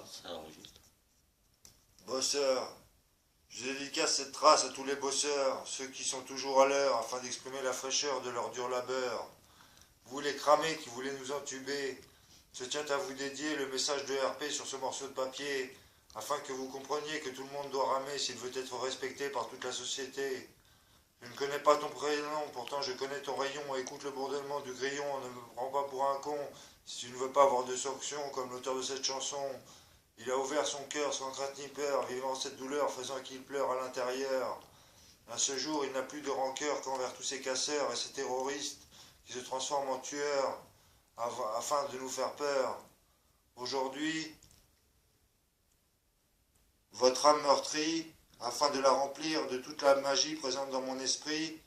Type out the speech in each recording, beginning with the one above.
là, ça enregistre. Bosseurs, je dédicace cette trace à tous les bosseurs, ceux qui sont toujours à l'heure afin d'exprimer la fraîcheur de leur dur labeur. Vous les cramés qui voulez nous entuber, se tient à vous dédier le message de RP sur ce morceau de papier, afin que vous compreniez que tout le monde doit ramer s'il veut être respecté par toute la société. Je ne connais pas ton prénom, pourtant je connais ton rayon, écoute le bourdonnement du grillon, ne me prends pas pour un con, si tu ne veux pas avoir de sanctions comme l'auteur de cette chanson. Il a ouvert son cœur sans crainte ni peur, vivant cette douleur, faisant qu'il pleure à l'intérieur. À ce jour, il n'a plus de rancœur qu'envers tous ces casseurs et ces terroristes qui se transforment en tueurs afin de nous faire peur. Aujourd'hui, votre âme meurtrie, afin de la remplir de toute la magie présente dans mon esprit,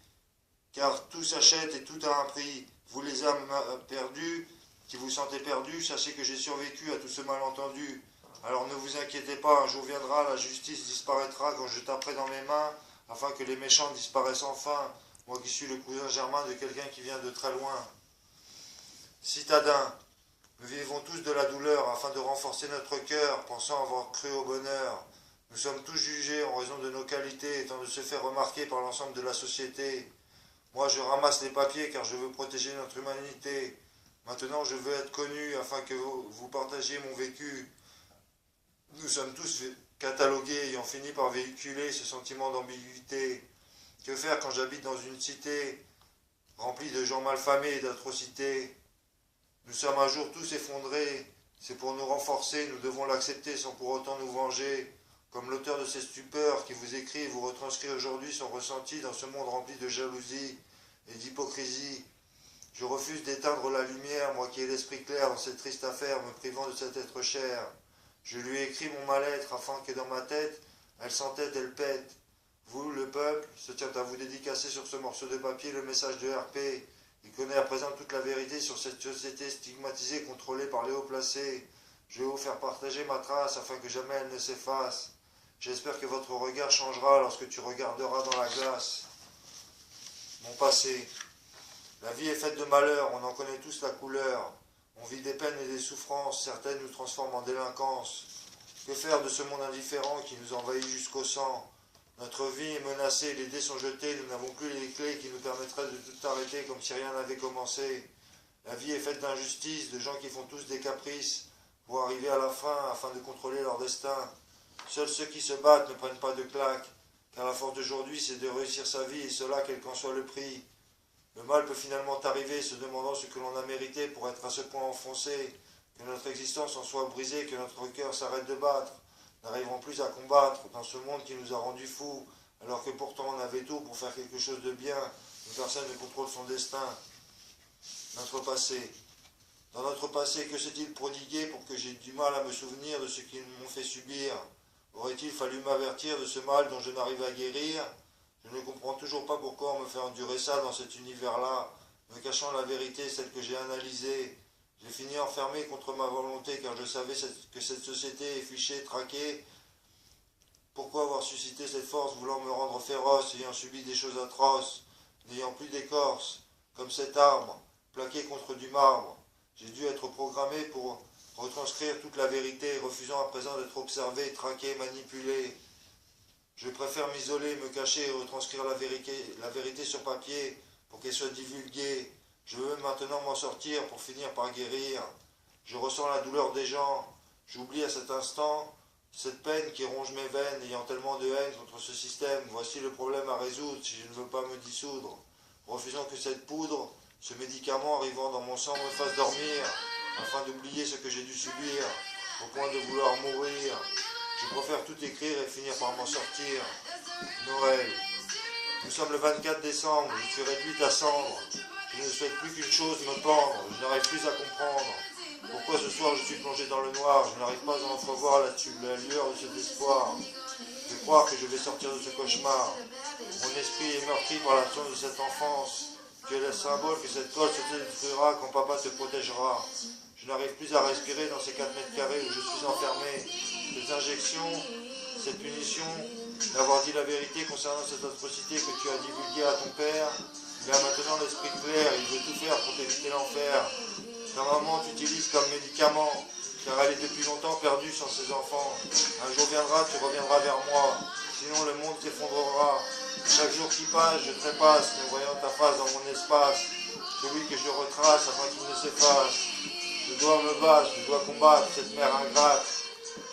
car tout s'achète et tout a un prix. Vous les âmes perdues, qui vous sentez perdus, sachez que j'ai survécu à tout ce malentendu. Alors ne vous inquiétez pas, un jour viendra, la justice disparaîtra quand je taperai dans mes mains, afin que les méchants disparaissent enfin, moi qui suis le cousin germain de quelqu'un qui vient de très loin. Citadins, nous vivons tous de la douleur afin de renforcer notre cœur, pensant avoir cru au bonheur. Nous sommes tous jugés en raison de nos qualités, étant de se faire remarquer par l'ensemble de la société. Moi je ramasse les papiers car je veux protéger notre humanité. Maintenant je veux être connu afin que vous partagiez mon vécu. Nous sommes tous catalogués ayant fini par véhiculer ce sentiment d'ambiguïté. Que faire quand j'habite dans une cité remplie de gens malfamés et d'atrocités? Nous sommes un jour tous effondrés. C'est pour nous renforcer, nous devons l'accepter sans pour autant nous venger. Comme l'auteur de ces stupeurs qui vous écrit et vous retranscrit aujourd'hui son ressenti dans ce monde rempli de jalousie et d'hypocrisie. Je refuse d'éteindre la lumière, moi qui ai l'esprit clair dans cette triste affaire, me privant de cet être cher. Je lui ai écrit mon mal-être afin que dans ma tête, elle s'entête, elle pète. Vous, le peuple, se tient à vous dédicacer sur ce morceau de papier le message de RP. Il connaît à présent toute la vérité sur cette société stigmatisée, contrôlée par les hauts placés. Je vais vous faire partager ma trace afin que jamais elle ne s'efface. J'espère que votre regard changera lorsque tu regarderas dans la glace. Mon passé. La vie est faite de malheurs, on en connaît tous la couleur. On vit des peines et des souffrances, certaines nous transforment en délinquance. Que faire de ce monde indifférent qui nous envahit jusqu'au sang? Notre vie est menacée, les dés sont jetés, nous n'avons plus les clés qui nous permettraient de tout arrêter comme si rien n'avait commencé. La vie est faite d'injustice, de gens qui font tous des caprices, pour arriver à la fin afin de contrôler leur destin. Seuls ceux qui se battent ne prennent pas de claques, car la force d'aujourd'hui c'est de réussir sa vie, et cela quel qu'en soit le prix. Le mal peut finalement arriver, se demandant ce que l'on a mérité pour être à ce point enfoncé, que notre existence en soit brisée, que notre cœur s'arrête de battre. N'arriverons plus à combattre dans ce monde qui nous a rendus fous, alors que pourtant on avait tout pour faire quelque chose de bien, mais personne ne contrôle son destin. Notre passé. Dans notre passé, que s'est-il prodigué pour que j'ai du mal à me souvenir de ce qu'ils m'ont fait subir? Aurait-il fallu m'avertir de ce mal dont je n'arrive à guérir? Je ne comprends toujours pas pourquoi on me fait endurer ça dans cet univers-là, me cachant la vérité, celle que j'ai analysée. J'ai fini enfermé contre ma volonté car je savais que cette société est fichée, traquée. Pourquoi avoir suscité cette force voulant me rendre féroce, ayant subi des choses atroces, n'ayant plus d'écorce, comme cet arbre, plaqué contre du marbre? J'ai dû être programmé pour retranscrire toute la vérité, refusant à présent d'être observé, traqué, manipulé. Je préfère m'isoler, me cacher et retranscrire la vérité sur papier pour qu'elle soit divulguée. Je veux maintenant m'en sortir pour finir par guérir. Je ressens la douleur des gens. J'oublie à cet instant cette peine qui ronge mes veines, ayant tellement de haine contre ce système. Voici le problème à résoudre si je ne veux pas me dissoudre. Refusant que cette poudre, ce médicament arrivant dans mon sang me fasse dormir, afin d'oublier ce que j'ai dû subir, au point de vouloir mourir. Je préfère tout écrire et finir par m'en sortir. Noël. Nous sommes le 24 décembre, je suis réduite à cendre. Je ne souhaite plus qu'une chose, me pendre. Je n'arrive plus à comprendre. Pourquoi ce soir je suis plongé dans le noir? Je n'arrive pas à entrevoir la lueur de cet espoir. De croire que je vais sortir de ce cauchemar. Mon esprit est meurtri par l'absence de cette enfance. Tu es le symbole que cette colle se détruira quand papa te protégera. Je n'arrive plus à respirer dans ces 4 mètres carrés où je suis enfermé. Ces injections, cette punition, d'avoir dit la vérité concernant cette atrocité que tu as divulguée à ton père, il a maintenant l'esprit clair, il veut tout faire pour t'éviter l'enfer. Ta maman t'utilise comme médicament, car elle est depuis longtemps perdue sans ses enfants. Un jour viendra, tu reviendras vers moi, sinon le monde s'effondrera. Chaque jour qui passe, je trépasse, me voyant ta face dans mon espace, celui que je retrace afin qu'il ne s'efface. Je dois me battre, je dois combattre cette mère ingrate.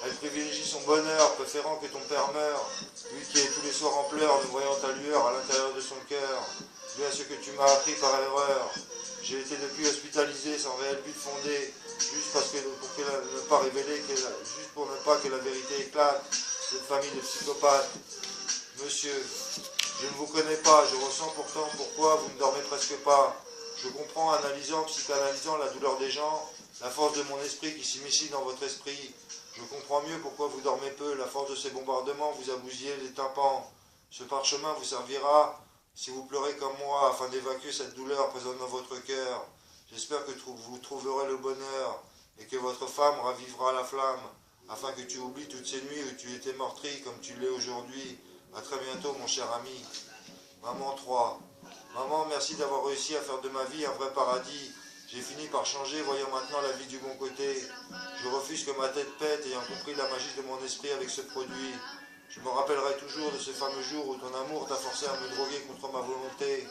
Elle privilégie son bonheur, préférant que ton père meure. Lui qui est tous les soirs en pleurs, ne voyant ta lueur à l'intérieur de son cœur. Lui à ce que tu m'as appris par erreur. J'ai été depuis hospitalisé sans réel but fondé, juste parce que ne pas révéler, juste pour ne pas que la vérité éclate. Cette famille de psychopathes. Monsieur, je ne vous connais pas, je ressens pourtant pourquoi vous ne dormez presque pas. Je comprends, analysant, psychanalysant la douleur des gens, la force de mon esprit qui s'immisce dans votre esprit. Je comprends mieux pourquoi vous dormez peu, la force de ces bombardements vous a bousillé les tympans. Ce parchemin vous servira, si vous pleurez comme moi, afin d'évacuer cette douleur présente dans votre cœur. J'espère que vous trouverez le bonheur, et que votre femme ravivera la flamme, afin que tu oublies toutes ces nuits où tu étais meurtri comme tu l'es aujourd'hui. A très bientôt, mon cher ami. Maman 3. Maman, merci d'avoir réussi à faire de ma vie un vrai paradis. J'ai fini par changer, voyant maintenant la vie du bon côté. Je refuse que ma tête pète, ayant compris la magie de mon esprit avec ce produit. Je me rappellerai toujours de ce fameux jour où ton amour t'a forcé à me droguer contre ma volonté,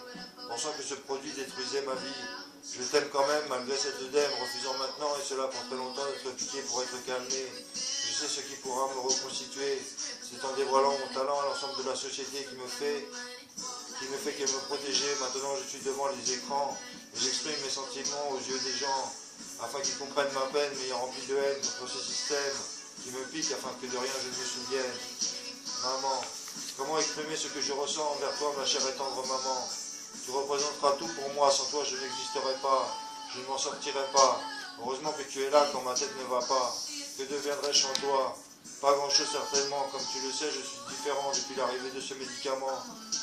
pensant que ce produit détruisait ma vie. Je t'aime quand même, malgré cet œdème, refusant maintenant, et cela pour très longtemps, d'être piqué pour être calmé. Je sais ce qui pourra me reconstituer. C'est en dévoilant mon talent à l'ensemble de la société qui ne fait que me protéger. Maintenant, je suis devant les écrans et j'exprime mes sentiments aux yeux des gens, afin qu'ils comprennent ma peine, m'ayant rempli de haine contre ce système qui me pique, afin que de rien je ne me souvienne. Maman, comment exprimer ce que je ressens envers toi, ma chère et tendre maman? Tu représenteras tout pour moi, sans toi je n'existerai pas, je ne m'en sortirai pas. Heureusement que tu es là quand ma tête ne va pas. Que deviendrais-je sans toi? Pas grand-chose certainement, comme tu le sais, je suis différent depuis l'arrivée de ce médicament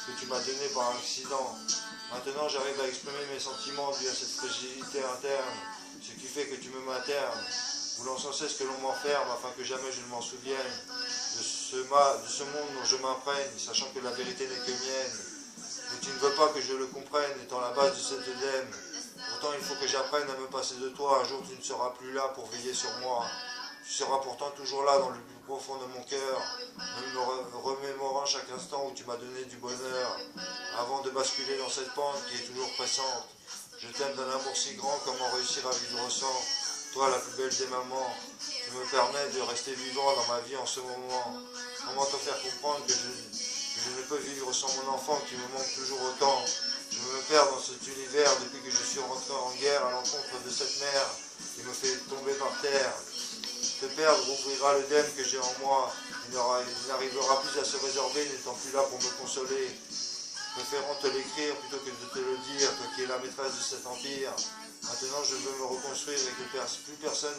que tu m'as donné par accident. Maintenant j'arrive à exprimer mes sentiments dus à cette fragilité interne, ce qui fait que tu me maternes, voulant sans cesse que l'on m'enferme afin que jamais je ne m'en souvienne de ce monde dont je m'imprègne, sachant que la vérité n'est que mienne. Mais tu ne veux pas que je le comprenne, étant la base de cet œdème. Pourtant il faut que j'apprenne à me passer de toi, un jour tu ne seras plus là pour veiller sur moi. Tu seras pourtant toujours là dans le plus profond de mon cœur, me remémorant chaque instant où tu m'as donné du bonheur, avant de basculer dans cette pente qui est toujours pressante. Je t'aime d'un amour si grand, comment réussir à vivre sans toi, la plus belle des mamans, qui me permet de rester vivant dans ma vie en ce moment. Comment te faire comprendre que je ne peux vivre sans mon enfant qui me manque toujours autant. Je me perds dans cet univers depuis que je suis rentré en guerre à l'encontre de cette mère qui me fait tomber par terre. Te perdre ouvrira l'œdème que j'ai en moi. Il n'arrivera plus à se résorber, n'étant plus là pour me consoler. Préférant te l'écrire plutôt que de te le dire, toi qui es la maîtresse de cet empire. Maintenant, je veux me reconstruire et que personne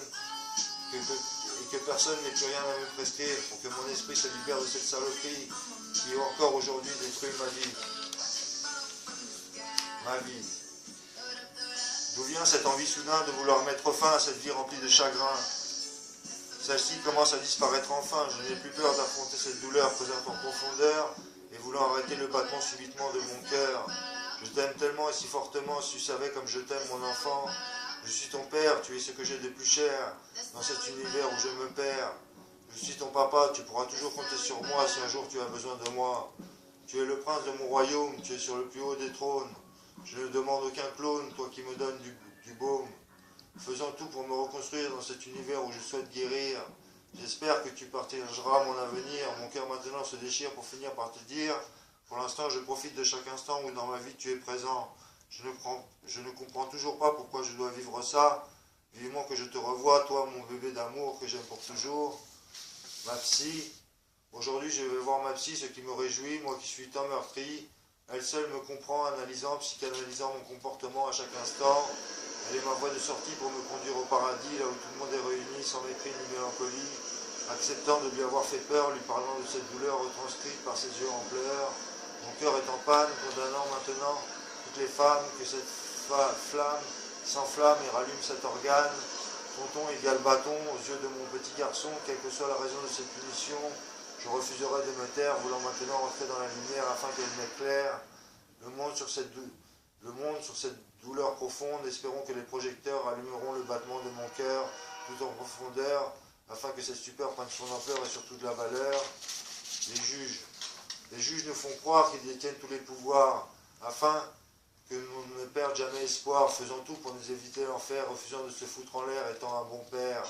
n'ait plus rien à me prescrire pour que mon esprit se libère de cette saloperie qui encore aujourd'hui détruit ma vie. Ma vie. D'où vient cette envie soudain de vouloir mettre fin à cette vie remplie de chagrin? Celle-ci commence à disparaître enfin, je n'ai plus peur d'affronter cette douleur présente en profondeur et voulant arrêter le battement subitement de mon cœur. Je t'aime tellement et si fortement, si tu savais comme je t'aime mon enfant. Je suis ton père, tu es ce que j'ai de plus cher dans cet univers où je me perds. Je suis ton papa, tu pourras toujours compter sur moi si un jour tu as besoin de moi. Tu es le prince de mon royaume, tu es sur le plus haut des trônes. Je ne demande aucun clone, toi qui me donnes du baume. Faisant tout pour me reconstruire dans cet univers où je souhaite guérir. J'espère que tu partageras mon avenir. Mon cœur maintenant se déchire pour finir par te dire, pour l'instant je profite de chaque instant où dans ma vie tu es présent. Je ne comprends toujours pas pourquoi je dois vivre ça. Vivement que je te revoie, toi mon bébé d'amour que j'aime pour toujours. Ma psy. Aujourd'hui je vais voir ma psy, ce qui me réjouit, moi qui suis tant meurtri. Elle seule me comprend, analysant, psychanalysant mon comportement à chaque instant. Elle est ma voie de sortie pour me conduire au paradis, là où tout le monde est réuni, sans mépris ni mélancolie, acceptant de lui avoir fait peur, lui parlant de cette douleur retranscrite par ses yeux en pleurs. Mon cœur est en panne, condamnant maintenant toutes les femmes, que cette flamme s'enflamme et rallume cet organe. Tonton égale bâton aux yeux de mon petit garçon, quelle que soit la raison de cette punition, je refuserai de me taire, voulant maintenant entrer dans la lumière afin qu'elle m'éclaire. Le monde sur cette douleur profonde, espérons que les projecteurs allumeront le battement de mon cœur tout en profondeur, afin que cette stupeur prenne son ampleur et surtout de la valeur. Les juges. Les juges nous font croire qu'ils détiennent tous les pouvoirs, afin que nous ne perdent jamais espoir, faisant tout pour nous éviter l'enfer, refusant de se foutre en l'air, étant un bon père.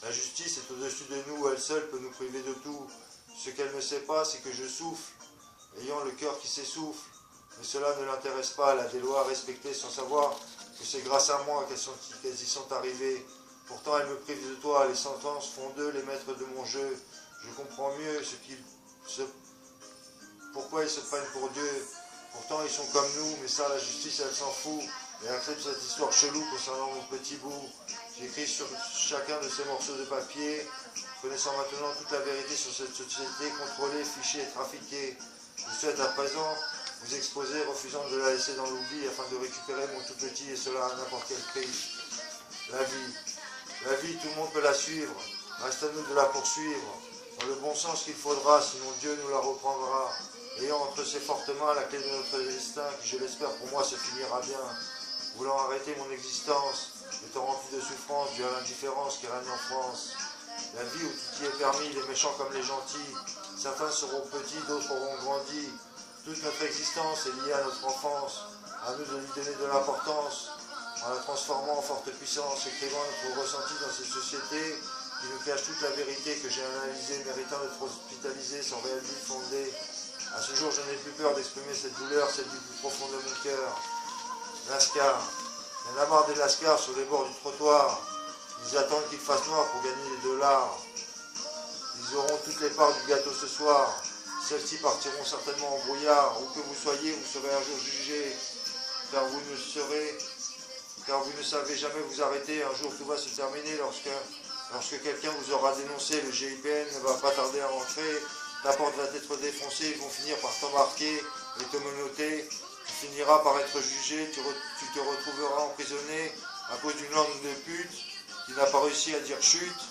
La justice est au-dessus de nous, elle seule peut nous priver de tout. Ce qu'elle ne sait pas, c'est que je souffle, ayant le cœur qui s'essouffle. Mais cela ne l'intéresse pas, elle a des lois à respecter sans savoir que c'est grâce à moi qu'elles y sont arrivées. Pourtant elle me prive de toi, les sentences font d'eux les maîtres de mon jeu. Je comprends mieux pourquoi ils se prennent pour Dieu. Pourtant ils sont comme nous, mais ça la justice elle s'en fout. Et accepte cette histoire chelou concernant mon petit bout. J'écris sur chacun de ces morceaux de papier, connaissant maintenant toute la vérité sur cette société contrôlée, fichée et trafiquée. Je souhaite à présent vous exposer, refusant de la laisser dans l'oubli, afin de récupérer mon tout petit, et cela à n'importe quel prix. La vie. La vie, tout le monde peut la suivre. Reste à nous de la poursuivre, dans le bon sens qu'il faudra, sinon Dieu nous la reprendra. Ayant entre ses fortes mains la clé de notre destin, qui je l'espère pour moi se finira bien. Voulant arrêter mon existence, étant rempli de souffrance due à l'indifférence qui règne en France. La vie où tout y est permis, les méchants comme les gentils. Certains seront petits, d'autres auront grandi. Toute notre existence est liée à notre enfance. À nous de lui donner de l'importance, en la transformant en forte puissance, écrivant notre ressenti dans cette société qui nous cache toute la vérité que j'ai analysée, méritant d'être hospitalisée sans réel but fondé. À ce jour, je n'ai plus peur d'exprimer cette douleur, celle du plus profond de mon cœur. Lascar. Il y en a marre des lascars sur les bords du trottoir. Ils attendent qu'il fasse noir pour gagner les dollars. Ils auront toutes les parts du gâteau ce soir. Celles-ci partiront certainement en brouillard. Où que vous soyez, vous serez un jour jugé. Car vous ne savez jamais vous arrêter. Un jour, tout va se terminer lorsque quelqu'un vous aura dénoncé. Le GIPN ne va pas tarder à rentrer. Ta porte va être défoncée. Ils vont finir par t'embarquer et te menotter. Tu finiras par être jugé. Tu te retrouveras emprisonné à cause d'une langue de pute qui n'a pas réussi à dire chute.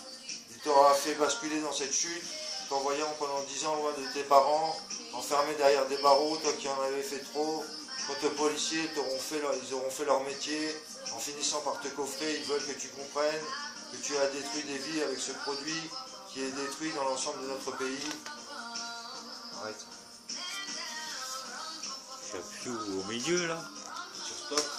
Il t'aura fait basculer dans cette chute, t'envoyant pendant 10 ans loin de tes parents, enfermé derrière des barreaux, toi qui en avais fait trop. Quant aux policiers, ils auront fait leur métier, en finissant par te coffrer, ils veulent que tu comprennes que tu as détruit des vies avec ce produit qui est détruit dans l'ensemble de notre pays. Arrête. Je suis au milieu là. Sur stop.